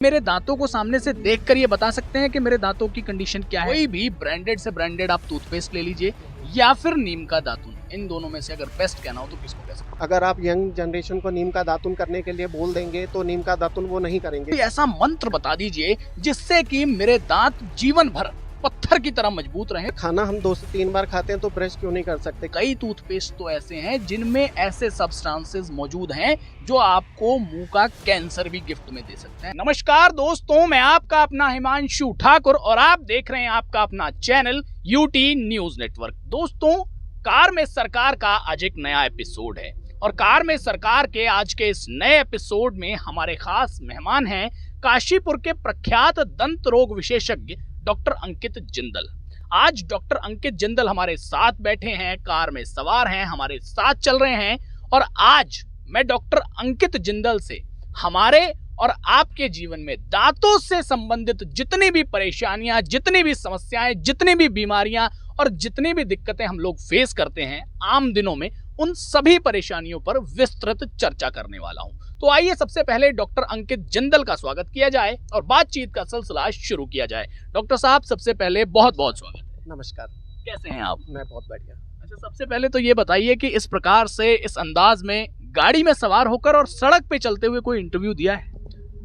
मेरे दांतों को सामने से देखकर ये बता सकते हैं कि मेरे दांतों की कंडीशन क्या है। कोई भी ब्रांडेड से ब्रांडेड आप टूथपेस्ट ले लीजिए या फिर नीम का दातुन, इन दोनों में से अगर बेस्ट कहना हो तो किसको कह सकते हैं? अगर आप यंग जनरेशन को नीम का दातुन करने के लिए बोल देंगे तो नीम का दातुन वो नहीं करेंगे। कोई ऐसा मंत्र बता दीजिए जिससे कि मेरे दांत जीवन भर पत्थर की तरह मजबूत रहें। खाना हम 2 से 3 बार खाते हैं तो ब्रश क्यों नहीं कर सकते? कई टूथपेस्ट तो ऐसे हैं जिनमें ऐसे सब्सटेंसेस मौजूद हैं जो आपको मुंह का कैंसर भी गिफ्ट में दे सकते हैं। नमस्कार दोस्तों, मैं आपका अपना हिमांशु ठाकुर और आप देख रहे हैं आपका अपना चैनल यूटी न्यूज नेटवर्क। दोस्तों, कार में सरकार का आज एक नया एपिसोड है और कार में सरकार के आज के इस नए एपिसोड में हमारे खास मेहमान हैं काशीपुर के प्रख्यात दंत रोग विशेषज्ञ डॉक्टर अंकित जिंदल। आज डॉक्टर अंकित जिंदल हमारे साथ बैठे हैं, कार में सवार हैं, हमारे साथ चल रहे हैं और आज मैं डॉक्टर अंकित जिंदल से हमारे और आपके जीवन में दांतों से संबंधित जितनी भी परेशानियां, जितनी भी समस्याएं, जितनी भी बीमारियां और जितनी भी दिक्कतें हम लोग फेस करते हैं आम दिनों में, उन सभी परेशानियों पर विस्तृत चर्चा करने वाला हूं। तो आइए सबसे पहले डॉक्टर अंकित जिंदल का स्वागत किया जाए और बातचीत का सिलसिला शुरू किया जाए। डॉक्टर साहब, सबसे पहले बहुत बहुत स्वागत है। नमस्कार। कैसे हैं आप? मैं बहुत बढ़िया। अच्छा, सबसे पहले तो ये बताइए कि इस प्रकार से, इस अंदाज में गाड़ी में सवार होकर और सड़क पे चलते हुए कोई इंटरव्यू दिया है?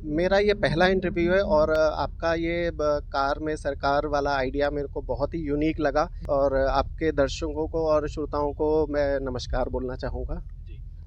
मेरा ये पहला इंटरव्यू है और आपका ये कार में सरकार वाला आइडिया मेरे को बहुत ही यूनिक लगा और आपके दर्शकों को और श्रोताओं को मैं नमस्कार बोलना चाहूँगा।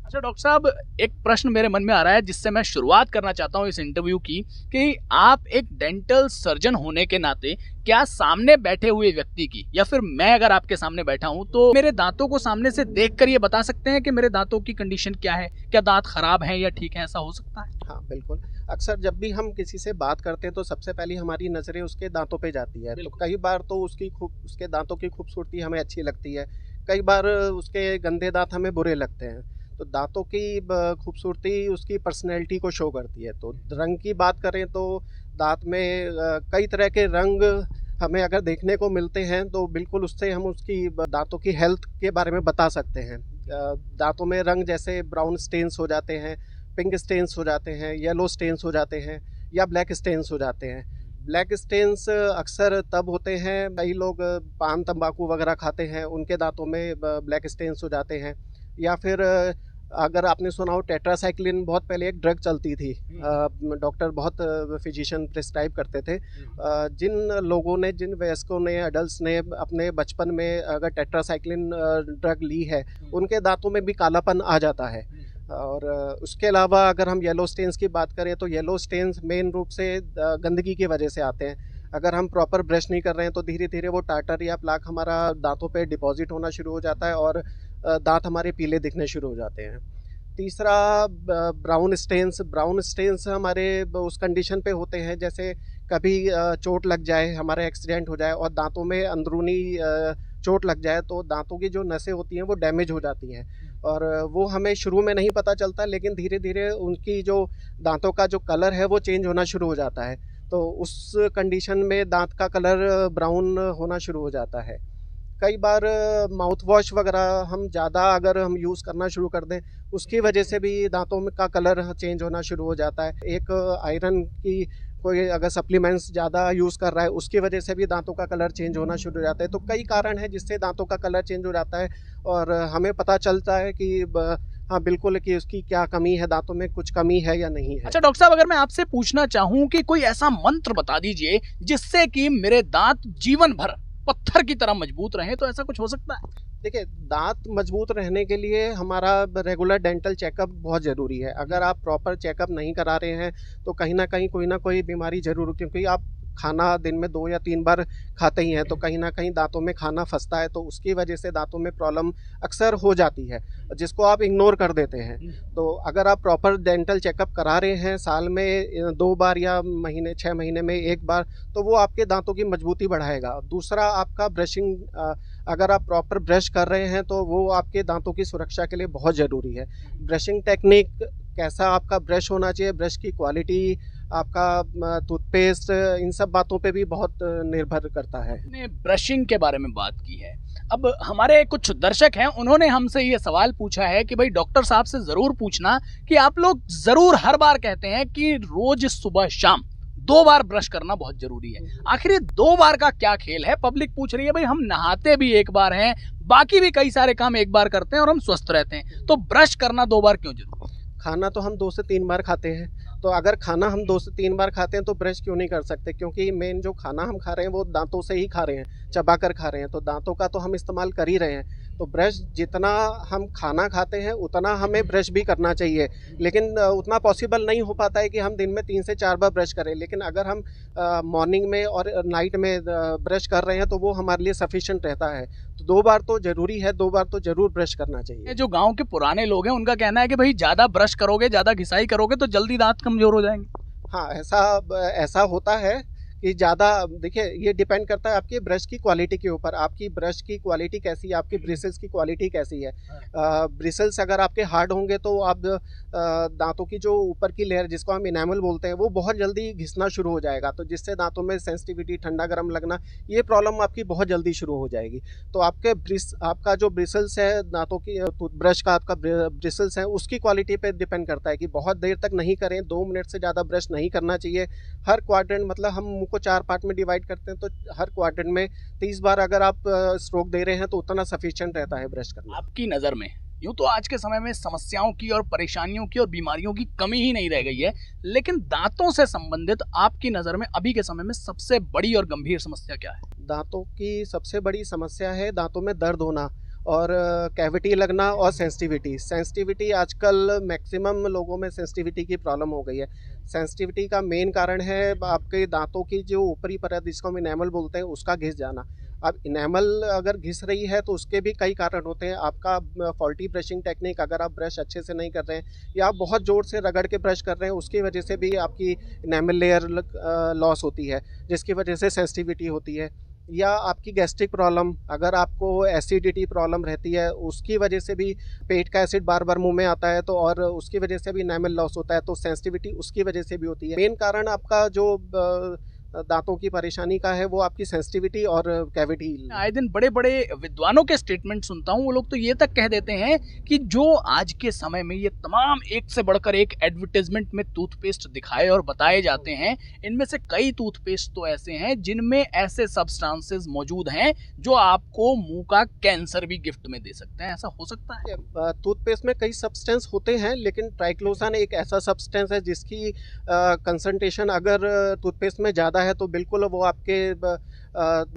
अच्छा डॉक्टर साहब, एक प्रश्न मेरे मन में आ रहा है जिससे मैं शुरुआत करना चाहता हूं इस इंटरव्यू की, कि आप एक डेंटल सर्जन होने के नाते क्या सामने बैठे हुए व्यक्ति की या फिर मैं अगर आपके सामने बैठा हूं तो मेरे दांतों को सामने से देखकर ये बता सकते हैं कि मेरे दांतों की कंडीशन क्या है, क्या दांत खराब है या ठीक है, ऐसा हो सकता है? हाँ बिल्कुल। अक्सर जब भी हम किसी से बात करते हैं तो सबसे पहले हमारी नज़रें उसके दांतों पे जाती है। तो कई बार तो उसके दांतों की खूबसूरती हमें अच्छी लगती है, कई बार उसके गंदे दांत हमें बुरे लगते हैं। तो दांतों की खूबसूरती उसकी पर्सनैलिटी को शो करती है। तो रंग की बात करें तो दांत में कई तरह के रंग हमें अगर देखने को मिलते हैं तो बिल्कुल उससे हम उसकी दांतों की हेल्थ के बारे में बता सकते हैं। दांतों में रंग जैसे ब्राउन स्टेन्स हो जाते हैं, पिंक स्टेन्स हो जाते हैं, येलो स्टेन्स हो जाते हैं या ब्लैक स्टेन्स हो जाते हैं। ब्लैक स्टेन्स अक्सर तब होते हैं, कई लोग पान तंबाकू वगैरह खाते हैं, उनके दांतों में ब्लैक स्टेन्स हो जाते हैं। या फिर अगर आपने सुना हो टेट्रासाइक्लिन, बहुत पहले एक ड्रग चलती थी, डॉक्टर बहुत फिजिशियन प्रिस्क्राइब करते थे। जिन लोगों ने, जिन वयस्कों ने, एडल्ट्स ने अपने बचपन में अगर टेट्रासाइक्लिन ड्रग ली है उनके दांतों में भी कालापन आ जाता है। और उसके अलावा अगर हम येलो स्टेन्स की बात करें तो येलो स्टेन्स मेन रूप से गंदगी की वजह से आते हैं। अगर हम प्रॉपर ब्रश नहीं कर रहे हैं तो धीरे धीरे वो टार्टर या प्लाक हमारा दांतों पे डिपॉजिट होना शुरू हो जाता है और दांत हमारे पीले दिखने शुरू हो जाते हैं। तीसरा ब्राउन स्टेन्स हमारे उस कंडीशन पे होते हैं जैसे कभी चोट लग जाए, हमारा एक्सीडेंट हो जाए और दांतों में अंदरूनी चोट लग जाए तो दांतों की जो नसें होती हैं वो डैमेज हो जाती हैं और वो हमें शुरू में नहीं पता चलता, लेकिन धीरे धीरे उनकी जो दांतों का जो कलर है वो चेंज होना शुरू हो जाता है। तो उस कंडीशन में दांत का कलर ब्राउन होना शुरू हो जाता है। कई बार माउथ वॉश वगैरह हम ज़्यादा अगर हम यूज़ करना शुरू कर दें उसकी वजह से भी दांतों में का कलर चेंज होना शुरू हो जाता है। एक आयरन की कोई अगर सप्लीमेंट्स ज़्यादा यूज़ कर रहा है उसकी वजह से भी दांतों का कलर चेंज होना शुरू हो जाता है। तो कई कारण हैं जिससे दांतों का कलर चेंज हो जाता है और हमें पता चलता है कि हाँ बिल्कुल कि उसकी क्या कमी है, दांतों में कुछ कमी है या नहीं है। अच्छा डॉक्टर साहब, अगर मैं आपसे पूछना चाहूँ कि कोई ऐसा मंत्र बता दीजिए जिससे कि मेरे दांत जीवन भर पत्थर की तरह मजबूत रहे, तो ऐसा कुछ हो सकता है? देखिए, दांत मजबूत रहने के लिए हमारा रेगुलर डेंटल चेकअप बहुत ज़रूरी है। अगर आप प्रॉपर चेकअप नहीं करा रहे हैं तो कहीं ना कोई बीमारी ज़रूर, क्योंकि आप खाना दिन में 2 या 3 बार खाते ही हैं तो कहीं ना कहीं दांतों में खाना फंसता है, तो उसकी वजह से दांतों में प्रॉब्लम अक्सर हो जाती है जिसको आप इग्नोर कर देते हैं। तो अगर आप प्रॉपर डेंटल चेकअप करा रहे हैं साल में 2 बार या 6 महीने में 1 बार, तो वो आपके दांतों की मजबूती बढ़ाएगा। दूसरा, आपका ब्रशिंग, अगर आप प्रॉपर ब्रश कर रहे हैं तो वो आपके दांतों की सुरक्षा के लिए बहुत ज़रूरी है। ब्रशिंग टेक्निक, कैसा आपका ब्रश होना चाहिए, ब्रश की क्वालिटी, आपका टूथपेस्ट, इन सब बातों पे भी बहुत निर्भर करता है। ने ब्रशिंग के बारे में बात की है, अब हमारे कुछ दर्शक हैं, उन्होंने हमसे ये सवाल पूछा है कि भाई डॉक्टर साहब से जरूर पूछना कि आप लोग जरूर हर बार कहते हैं कि रोज सुबह शाम 2 बार ब्रश करना बहुत जरूरी है। आखिर ये 2 बार का क्या खेल है? पब्लिक पूछ रही है भाई हम नहाते भी 1 बार हैं, बाकी भी कई सारे काम 1 बार करते हैं और हम स्वस्थ रहते हैं, तो ब्रश करना 2 बार क्यों जरूरी? खाना तो हम 2 से 3 बार खाते हैं, तो अगर खाना हम 2 से 3 बार खाते हैं तो ब्रश क्यों नहीं कर सकते? क्योंकि मेन जो खाना हम खा रहे हैं वो दांतों से ही खा रहे हैं, चबा कर खा रहे हैं, तो दांतों का तो हम इस्तेमाल कर ही रहे हैं। तो ब्रश जितना हम खाना खाते हैं उतना हमें ब्रश भी करना चाहिए, लेकिन उतना पॉसिबल नहीं हो पाता है कि हम दिन में 3 से 4 बार ब्रश करें। लेकिन अगर हम मॉर्निंग में और नाइट में ब्रश कर रहे हैं तो वो हमारे लिए सफिशिएंट रहता है। तो 2 बार तो ज़रूरी है, 2 बार तो ज़रूर ब्रश करना चाहिए। जो गांव के पुराने लोग हैं उनका कहना है कि भाई ज़्यादा ब्रश करोगे, ज़्यादा घिसाई करोगे तो जल्दी दांत कमज़ोर हो जाएंगे। हाँ, ऐसा होता है कि ज़्यादा, देखिए ये डिपेंड करता है आपकी ब्रश की क्वालिटी के ऊपर। आपकी ब्रश की क्वालिटी कैसी है, आपकी ब्रिसल्स की क्वालिटी कैसी है। ब्रिसल्स अगर आपके हार्ड होंगे तो आप दांतों की जो ऊपर की लेयर जिसको हम इनेमल बोलते हैं वो बहुत जल्दी घिसना शुरू हो जाएगा, तो जिससे दांतों में सेंसिटिविटी, ठंडा गर्म लगना, ये प्रॉब्लम आपकी बहुत जल्दी शुरू हो जाएगी। तो आपका जो ब्रिसल्स है दांतों की, ब्रश का आपका ब्रिसल्स है उसकी क्वालिटी पे डिपेंड करता है कि बहुत देर तक नहीं करें, 2 मिनट से ज़्यादा ब्रश नहीं करना चाहिए। हर क्वाड्रेंट, मतलब हम मुंह को 4 पार्ट में डिवाइड करते हैं, तो हर क्वाड्रेंट में 30 बार अगर आप स्ट्रोक दे रहे हैं तो उतना सफिशिएंट रहता है ब्रश करना। आपकी नज़र में यूँ तो आज के समय में समस्याओं की और परेशानियों की और बीमारियों की कमी ही नहीं रह गई है, लेकिन दांतों से संबंधित आपकी नज़र में अभी के समय में सबसे बड़ी और गंभीर समस्या क्या है? दांतों की सबसे बड़ी समस्या है दांतों में दर्द होना और कैविटी लगना और सेंसिटिविटी आजकल मैक्सिमम लोगों में सेंसिटिविटी की प्रॉब्लम हो गई है। सेंसिटिविटी का मेन कारण है आपके दांतों की जो ऊपरी परत जिसको हम इनेमल बोलते हैं उसका घिस जाना। अब इनेमल अगर घिस रही है तो उसके भी कई कारण होते हैं। आपका फॉल्टी ब्रशिंग टेक्निक, अगर आप ब्रश अच्छे से नहीं कर रहे हैं या आप बहुत ज़ोर से रगड़ के ब्रश कर रहे हैं, उसकी वजह से भी आपकी इनेमल लेयर लॉस होती है, जिसकी वजह से सेंसिटिविटी होती है। या आपकी गैस्ट्रिक प्रॉब्लम, अगर आपको एसिडिटी प्रॉब्लम रहती है उसकी वजह से भी पेट का एसिड बार बार मुंह में आता है, तो और उसकी वजह से भी इनेमल लॉस होता है, तो सेंसिटिविटी उसकी वजह से भी होती है। मेन कारण आपका जो दांतों की परेशानी का है वो आपकी सेंसिटिविटी और कैविटी। आए दिन बड़े बड़े विद्वानों के स्टेटमेंट सुनता हूँ, वो लोग तो ये तक कह देते हैं कि जो आज के समय में ये तमाम एक से बढ़कर एक एडवर्टाइजमेंट में टूथपेस्ट दिखाए और बताए जाते हैं, इनमें से कई टूथपेस्ट तो ऐसे हैं जिनमें ऐसे सब्सटेंसेस मौजूद हैं जो आपको मुंह का कैंसर भी गिफ्ट में दे सकते हैं। ऐसा हो सकता है? टूथपेस्ट में कई सब्सटेंस होते हैं, लेकिन ट्राइक्लोसान एक ऐसा सब्सटेंस है जिसकी कंसंट्रेशन अगर टूथपेस्ट में ज़्यादा है तो बिल्कुल वो आपके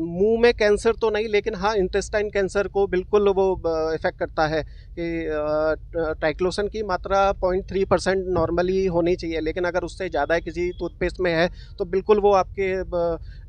मुंह में कैंसर तो नहीं, लेकिन हाँ इंटेस्टाइन कैंसर को बिल्कुल वो इफ़ेक्ट करता है। कि ट्राइक्लोसन की मात्रा 0.3% नॉर्मली होनी चाहिए, लेकिन अगर उससे ज़्यादा किसी टूथपेस्ट में है तो बिल्कुल वो आपके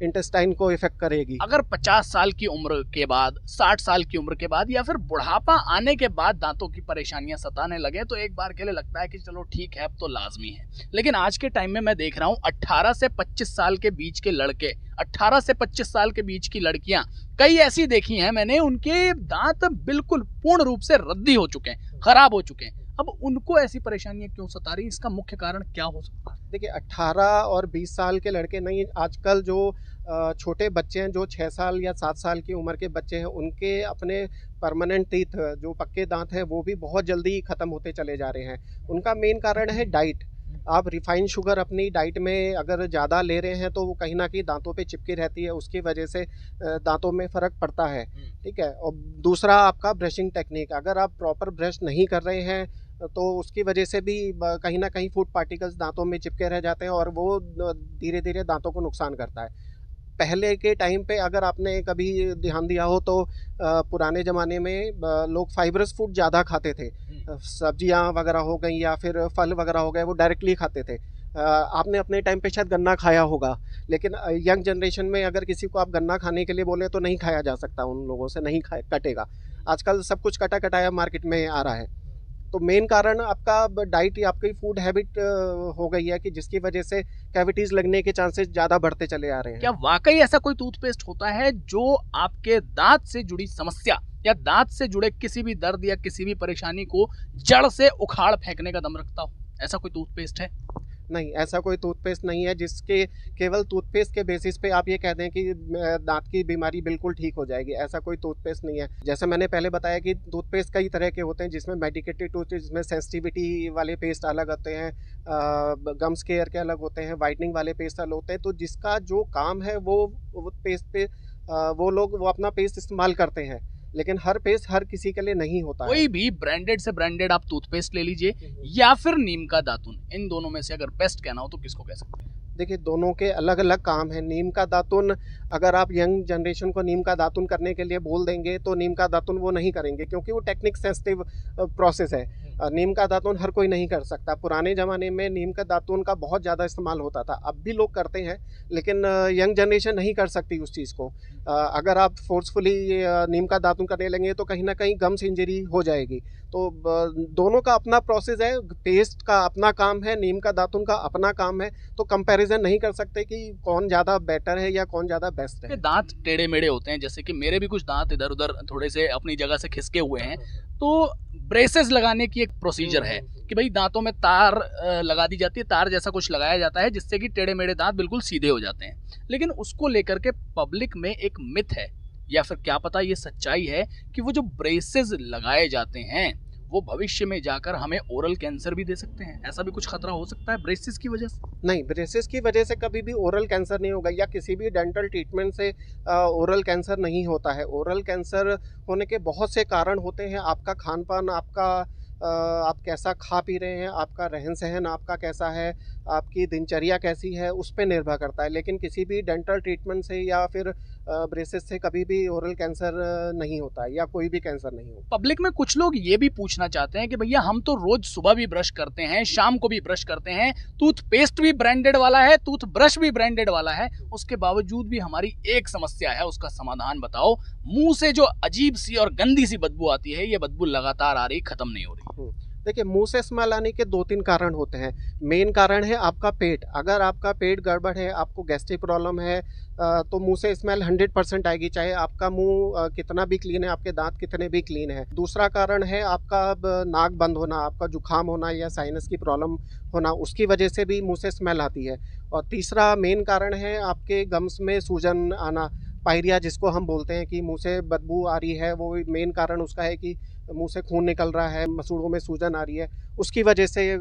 इंटेस्टाइन को इफ़ेक्ट करेगी। अगर 50 साल की उम्र के बाद, 60 साल की उम्र के बाद या फिर बुढ़ापा आने के बाद दांतों की परेशानियां सताने लगे तो एक बार के लिए लगता है कि चलो ठीक है अब तो लाजमी है, लेकिन आज के टाइम में मैं देख रहा हूँ 18 से 25 साल के बीच के लड़के, 18 से 25 साल के बीच की लड़कियां, कई ऐसी देखी हैं मैंने, उनके दांत बिल्कुल पूर्ण रूप से रद्दी हो चुके हैं, खराब हो चुके हैं। अब उनको ऐसी परेशानियां क्यों सता रही, इसका मुख्य कारण क्या हो सकता है? देखिए 18 और 20 साल के लड़के नहीं, आजकल जो छोटे बच्चे हैं, जो 6 साल या 7 साल की उम्र के बच्चे हैं, उनके अपने परमानेंट टीथ जो पक्के दांत हैं वो भी बहुत जल्दी ख़त्म होते चले जा रहे हैं। उनका मेन कारण है डाइट। आप रिफाइंड शुगर अपनी डाइट में अगर ज़्यादा ले रहे हैं तो वो कहीं ना कहीं दांतों पे चिपकी रहती है, उसकी वजह से दांतों में फ़र्क पड़ता है। ठीक है। और दूसरा आपका ब्रशिंग टेक्निक, अगर आप प्रॉपर ब्रश नहीं कर रहे हैं तो उसकी वजह से भी कहीं ना कहीं फूड पार्टिकल्स दांतों में चिपके रह जाते हैं और वो धीरे धीरे दांतों को नुकसान करता है। पहले के टाइम पे अगर आपने कभी ध्यान दिया हो तो पुराने ज़माने में लोग फाइबरस फूड ज़्यादा खाते थे। सब्जियां वगैरह हो गई या फिर फल वगैरह हो गए, वो डायरेक्टली खाते थे। आपने अपने टाइम पे शायद गन्ना खाया होगा, लेकिन यंग जनरेशन में अगर किसी को आप गन्ना खाने के लिए बोले तो नहीं खाया जा सकता, उन लोगों से नहीं कटेगा। आजकल सब कुछ कटा कटाया मार्केट में आ रहा है। तो मेन कारण आपका डाइट या आपकी फूड हैबिट हो गई है कि जिसकी वजह से कैविटीज लगने के चांसेस ज़्यादा बढ़ते चले आ रहे हैं। क्या वाकई ऐसा कोई टूथपेस्ट होता है जो आपके दांत से जुड़ी समस्या या दांत से जुड़े किसी भी दर्द या किसी भी परेशानी को जड़ से उखाड़ फेंकने का दम रखता हो? ऐसा कोई टूथपेस्ट है? नहीं, ऐसा कोई टूथपेस्ट नहीं है जिसके केवल टूथपेस्ट के बेसिस पे आप ये कह दें कि दांत की बीमारी बिल्कुल ठीक हो जाएगी। ऐसा कोई टूथपेस्ट नहीं है। जैसे मैंने पहले बताया कि टूथपेस्ट कई तरह के होते हैं, जिसमें मेडिकेटेड टूथपेस्ट, जिसमें सेंसिटिविटी वाले पेस्ट अलग होते हैं, गम्स केयर के अलग होते हैं, वाइटनिंग वाले पेस्ट अलग होते हैं। तो जिसका जो काम है वो पेस्ट पे वो लोग वो अपना पेस्ट इस्तेमाल करते हैं, लेकिन हर पेस्ट हर किसी के लिए नहीं होता है। कोई भी ब्रांडेड से ब्रांडेड आप टूथपेस्ट ले लीजिए या फिर नीम का दातुन, इन दोनों में से अगर बेस्ट कहना हो तो किसको कह सकते हैं? देखिए, दोनों के अलग अलग काम है। नीम का दातुन, अगर आप यंग जनरेशन को नीम का दातुन करने के लिए बोल देंगे तो नीम का दातुन वो नहीं करेंगे, क्योंकि वो टेक्निक सेंसिटिव प्रोसेस है। नीम का दातुन हर कोई नहीं कर सकता। पुराने ज़माने में नीम का दातुन का बहुत ज़्यादा इस्तेमाल होता था, अब भी लोग करते हैं, लेकिन यंग जनरेशन नहीं कर सकती उस चीज़ को। अगर आप फोर्सफुली नीम का दातुन करने लगेंगे तो कहीं ना कहीं गम्स इंजरी हो जाएगी। तो दोनों का अपना प्रोसेस है। पेस्ट का अपना काम है, नीम का दातुन का अपना काम है। तो कंपैरिजन नहीं कर सकते कि कौन ज़्यादा बेटर है या कौन ज़्यादा बेस्ट है। दांत टेढ़े मेढ़े होते हैं, जैसे कि मेरे भी कुछ दांत इधर उधर थोड़े से अपनी जगह से खिसके हुए हैं, तो ब्रेसेस लगाने की एक प्रोसीजर है कि भाई दांतों में तार लगा दी जाती है, तार जैसा कुछ लगाया जाता है जिससे कि टेढ़े मेढ़े दांत बिल्कुल सीधे हो जाते हैं। लेकिन उसको लेकर के पब्लिक में एक मिथ है, या फिर क्या पता ये सच्चाई है, कि वो जो ब्रेसेस लगाए जाते हैं वो भविष्य में जाकर हमें ओरल कैंसर भी दे सकते हैं। ऐसा भी कुछ खतरा हो सकता है ब्रेसेस की वजह से? नहीं, ब्रेसेस की वजह से कभी भी ओरल कैंसर नहीं होगा, या किसी भी डेंटल ट्रीटमेंट से ओरल कैंसर नहीं होता है। ओरल कैंसर होने के बहुत से कारण होते हैं। आपका खान पान, आप कैसा खा पी रहे हैं, आपका रहन सहन आपका कैसा है, आपकी दिनचर्या कैसी है, उस पर निर्भर करता है। लेकिन किसी भी डेंटल ट्रीटमेंट से या फिर ब्रेसेस से कभी भी ओरल कैंसर नहीं होता है, या कोई भी कैंसर नहीं होता। पब्लिक में कुछ लोग ये भी पूछना चाहते हैं कि भैया हम तो रोज सुबह भी ब्रश करते हैं, शाम को भी ब्रश करते हैं, टूथपेस्ट भी ब्रांडेड वाला है, टूथब्रश भी ब्रांडेड वाला है, उसके बावजूद भी हमारी एक समस्या है, उसका समाधान बताओ। मुंह से जो अजीब सी और गंदी सी बदबू आती है, ये बदबू लगातार आ रही, खत्म नहीं हो रही। देखिए, मुंह से स्मेल आने के 2-3 कारण होते हैं। मेन कारण है आपका पेट। अगर आपका पेट गड़बड़ है, आपको गैस्ट्रिक प्रॉब्लम है, तो मुंह से स्मेल 100% आएगी, चाहे आपका मुंह कितना भी क्लीन है, आपके दांत कितने भी क्लीन है। दूसरा कारण है आपका नाक बंद होना, आपका जुकाम होना या साइनस की प्रॉब्लम होना, उसकी वजह से भी मुंह से स्मेल आती है। और तीसरा मेन कारण है आपके गम्स में सूजन आना, पायरिया जिसको हम बोलते हैं, कि मुंह से बदबू आ रही है। वो मेन कारण उसका है कि मुंह से खून निकल रहा है, मसूड़ों में सूजन आ रही है, उसकी वजह से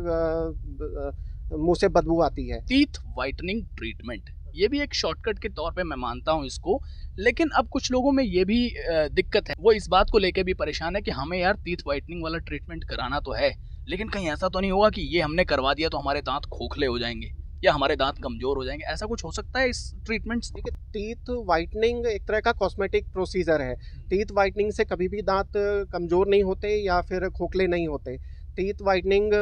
मुंह से बदबू आती है। टीथ वाइटनिंग ट्रीटमेंट, ये भी एक शॉर्टकट के तौर पे मैं मानता हूँ इसको, लेकिन अब कुछ लोगों में ये भी दिक्कत है, वो इस बात को लेके भी परेशान है कि हमें यार टीथ वाइटनिंग वाला ट्रीटमेंट कराना तो है, लेकिन कहीं ऐसा तो नहीं होगा कि ये हमने करवा दिया तो हमारे दांत खोखले हो जाएंगे या हमारे दांत कमजोर हो जाएंगे। ऐसा कुछ हो सकता है इस ट्रीटमेंट से? देखिए, टीथ वाइटनिंग एक तरह का कॉस्मेटिक प्रोसीजर है। टीथ वाइटनिंग से कभी भी दांत कमज़ोर नहीं होते या फिर खोखले नहीं होते। टीथ वाइटनिंग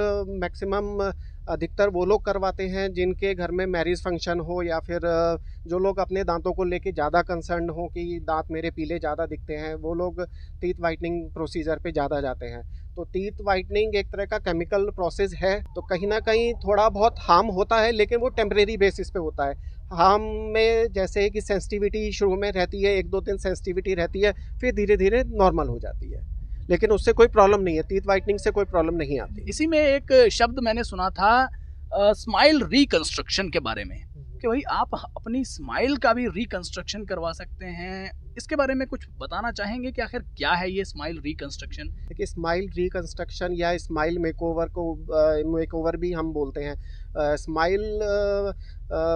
मैक्सिमम अधिकतर वो लोग करवाते हैं जिनके घर में मैरिज फंक्शन हो, या फिर जो लोग अपने दांतों को लेके ज़्यादा कंसर्न हो कि दांत मेरे पीले ज़्यादा दिखते हैं, वो लोग टीथ वाइटनिंग प्रोसीजर पे ज़्यादा जाते हैं। तो टीथ वाइटनिंग एक तरह का केमिकल प्रोसेस है, तो कहीं ना कहीं थोड़ा बहुत हार्म होता है, लेकिन वो टेम्परेरी बेसिस पे होता है। हार्म में जैसे है कि सेंसिटिविटी शुरू में रहती है, 1-2 दिन सेंसिटिविटी रहती है, फिर धीरे धीरे नॉर्मल हो जाती है, लेकिन उससे कोई प्रॉब्लम नहीं है। टीथ वाइटनिंग से कोई प्रॉब्लम नहीं आती। इसी में एक शब्द मैंने सुना था स्माइल रिकंस्ट्रक्शन के बारे में, कि भाई आप अपनी स्माइल का भी रिकंस्ट्रक्शन करवा सकते हैं। इसके बारे में कुछ बताना चाहेंगे कि आखिर क्या है ये स्माइल रिकंस्ट्रक्शन? देखिए, स्माइल रिकंस्ट्रक्शन या स्माइल मेकओवर को मेकओवर भी हम बोलते हैं। स्माइल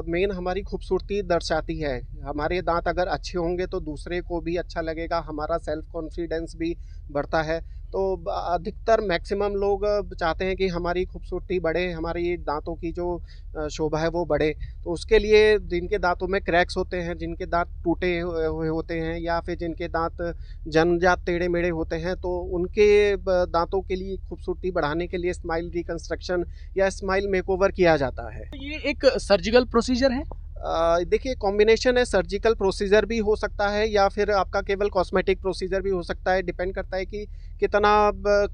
मेन हमारी खूबसूरती दर्शाती है। हमारे दांत अगर अच्छे होंगे तो दूसरे को भी अच्छा लगेगा, हमारा सेल्फ कॉन्फिडेंस भी बढ़ता है। तो अधिकतर मैक्सिमम लोग चाहते हैं कि हमारी खूबसूरती बढ़े, हमारी दांतों की जो शोभा है वो बढ़े। तो उसके लिए जिनके दांतों में क्रैक्स होते हैं, जिनके दांत टूटे हुए होते हैं, या फिर जिनके दांत जन्मजात टेढ़े मेढ़े होते हैं, तो उनके दांतों के लिए खूबसूरती बढ़ाने के लिए स्माइल रिकंस्ट्रक्शन या स्माइल मेकओवर किया जाता है। ये एक सर्जिकल प्रोसीजर है? देखिए, कॉम्बिनेशन है। सर्जिकल प्रोसीजर भी हो सकता है या फिर आपका केवल कॉस्मेटिक प्रोसीजर भी हो सकता है। डिपेंड करता है कि कितना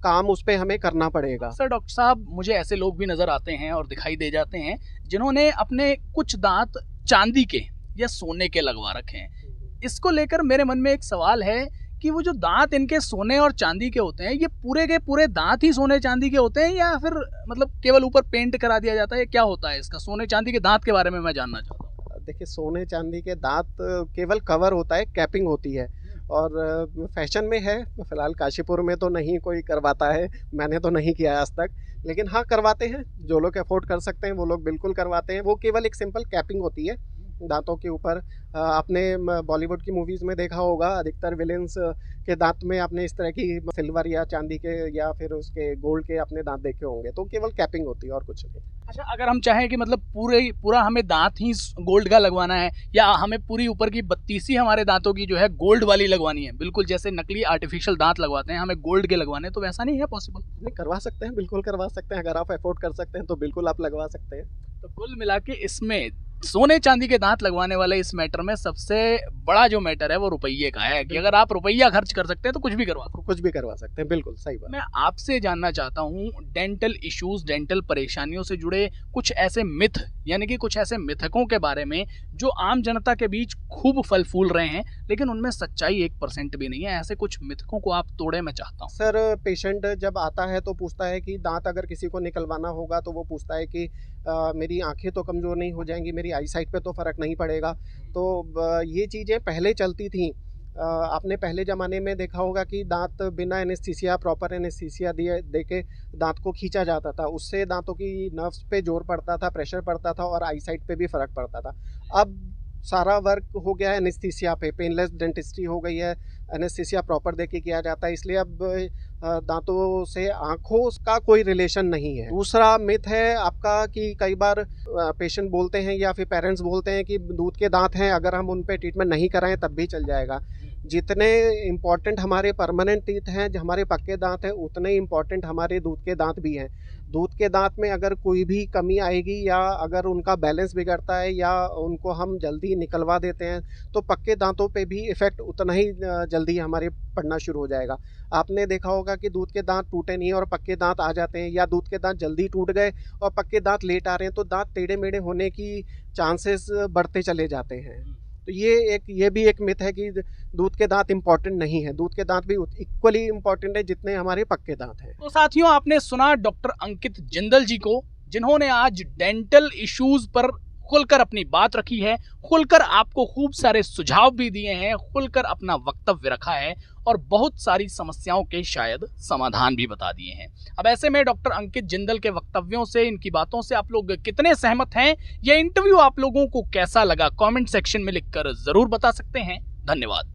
काम उस पर हमें करना पड़ेगा। सर डॉक्टर साहब, मुझे ऐसे लोग भी नज़र आते हैं और दिखाई दे जाते हैं जिन्होंने अपने कुछ दांत चांदी के या सोने के लगवा रखे हैं। इसको लेकर मेरे मन में एक सवाल है कि वो जो दांत इनके सोने और चांदी के होते हैं, ये पूरे के पूरे दांत ही सोने चांदी के होते हैं या फिर मतलब केवल ऊपर पेंट करा दिया जाता है, क्या होता है इसका? सोने चांदी के दांत के बारे में मैं जानना चाहता हूँ। देखिए, सोने चांदी के दांत केवल कवर होता है, कैपिंग होती है और फैशन में है। फिलहाल काशीपुर में तो नहीं कोई करवाता है, मैंने तो नहीं किया आज तक, लेकिन हाँ करवाते हैं। जो लोग अफोर्ड कर सकते हैं वो लोग बिल्कुल करवाते हैं। वो केवल एक सिंपल कैपिंग होती है दांतों के ऊपर। आपने बॉलीवुड की मूवीज़ में देखा होगा, अधिकतर विलेंस के दांत में आपने इस तरह की सिल्वर या चांदी के या फिर उसके गोल्ड के अपने दांत देखे होंगे। तो केवल कैपिंग होती है और कुछ नहीं। अच्छा, अगर हम चाहें कि मतलब पूरा हमें दांत ही गोल्ड का लगवाना है या हमें पूरी ऊपर की 32 हमारे दांतों की जो है गोल्ड वाली लगवानी है, बिल्कुल जैसे नकली आर्टिफिशियल दांत लगवाते हैं, हमें गोल्ड के लगवाने हैं, तो वैसा नहीं है पॉसिबल? नहीं, करवा सकते हैं, बिल्कुल करवा सकते हैं। अगर आप अफोर्ड कर सकते हैं तो बिल्कुल आप लगवा सकते हैं। तो कुल मिला के इसमें सोने चांदी के दांत लगवाने वाले इस मैटर में सबसे बड़ा जो मैटर है वो रुपये का है कि अगर आप रुपया खर्च कर सकते हैं तो कुछ भी करवा सकते हैं। बिल्कुल सही बात। मैं आपसे जानना चाहता हूँ, डेंटल इश्यूज, डेंटल परेशानियों से जुड़े कुछ ऐसे मिथ, यानी कि कुछ ऐसे मिथकों के बारे में जो आम जनता के बीच खूब फल फूल रहे हैं लेकिन उनमें सच्चाई 1% भी नहीं है। ऐसे कुछ मिथकों को आप तोड़े, मैं चाहता हूँ। सर, पेशेंट जब आता है तो पूछता है कि दांत अगर किसी को निकलवाना होगा तो वो पूछता है कि मेरी आंखें तो कमज़ोर नहीं हो जाएंगी, मेरी आई साइट पे तो फ़र्क नहीं पड़ेगा। तो ये चीज़ें पहले चलती थी। आपने पहले ज़माने में देखा होगा कि दांत बिना एनेस्थीसिया, प्रॉपर एनेस्थीसिया दे के दांत को खींचा जाता था। उससे दांतों की नर्व्स पे जोर पड़ता था, प्रेशर पड़ता था और आई साइट पे भी फ़र्क पड़ता था। अब सारा वर्क हो गया है एनेस्थीसिया पे, पेनलेस डेंटिस्ट्री हो गई है, एनेस्थीसिया प्रॉपर देके किया जाता है। इसलिए अब दांतों से आँखों का कोई रिलेशन नहीं है। दूसरा मिथ है आपका कि कई बार पेशेंट बोलते हैं या फिर पेरेंट्स बोलते हैं कि दूध के दांत हैं, अगर हम उन पे ट्रीटमेंट नहीं कराएं तब भी चल जाएगा। जितने इम्पॉर्टेंट हमारे परमानेंट टीथ हैं, जो हमारे पक्के दांत हैं, उतने इम्पॉर्टेंट हमारे दूध के दांत भी हैं। दूध के दांत में अगर कोई भी कमी आएगी या अगर उनका बैलेंस बिगड़ता है या उनको हम जल्दी निकलवा देते हैं तो पक्के दांतों पे भी इफ़ेक्ट उतना ही जल्दी हमारे पड़ना शुरू हो जाएगा। आपने देखा होगा कि दूध के दांत टूटे नहीं और पक्के दांत आ जाते हैं, या दूध के दांत जल्दी टूट गए और पक्के दांत लेट आ रहे हैं तो दांत टेढ़े मेढ़े होने की चांसेस बढ़ते चले जाते हैं। तो ये भी एक मिथ है कि दूध के दांत इम्पोर्टेंट नहीं है। दूध के दांत भी इक्वली इम्पोर्टेंट है जितने हमारे पक्के दांत हैं। तो साथियों, आपने सुना डॉक्टर अंकित जिंदल जी को, जिन्होंने आज डेंटल इश्यूज पर खुलकर अपनी बात रखी है, खुलकर आपको खूब सारे सुझाव भी दिए हैं, खुलकर अपना वक्तव्य रखा है और बहुत सारी समस्याओं के शायद समाधान भी बता दिए हैं। अब ऐसे में डॉक्टर अंकित जिंदल के वक्तव्यों से, इनकी बातों से आप लोग कितने सहमत हैं? यह इंटरव्यू आप लोगों को कैसा लगा? कमेंट सेक्शन में लिखकर जरूर बता सकते हैं। धन्यवाद।